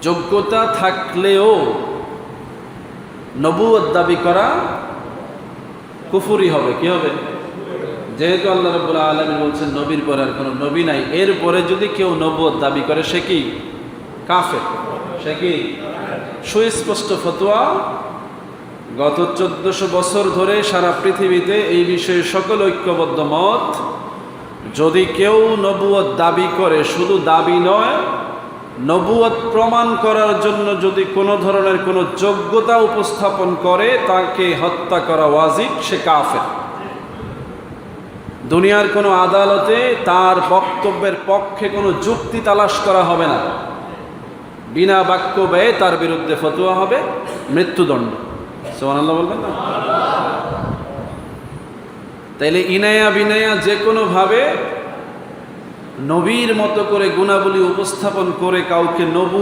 যোগ্যতা থাকলেও নবুয়ত দাবি করা কুফরি হবে। কি হবে? যেহেতু আল্লাহ রাব্বুল আলামিন বলছেন নবীর পরে আর কোনো নবী নাই, এরপরে যদি কেউ নবুয়ত দাবি করে সে কি? কাফের। সে কি? সুস্পষ্ট ফতোয়া। গত 1400 বছর ধরে সারা পৃথিবীতে এই বিষয়ে সকল ঐক্যবদ্ধ মত, যদি কেউ নবুয়ত দাবি করে, শুধু দাবি নয়, নবুয়ত প্রমাণ করার জন্য যদি কোনো ধরনের কোনো যোগ্যতা উপস্থাপন করে, তাকে হত্যা করা ওয়াজিব, সে কাফের। দুনিয়ার কোনো আদালতে তার বক্তব্যের পক্ষে কোনো যুক্তি তালাশ করা হবে না, বিনা বাক্য ব্যয়ে তার বিরুদ্ধে ফতোয়া হবে, মৃত্যুদণ্ড। সুবহানাল্লাহ বলবেন না? তাইলে ইনায়া বিনায়া যে কোনোভাবে নবীর মতো করে গুণাবলী উপস্থাপন করে কাউকে নবু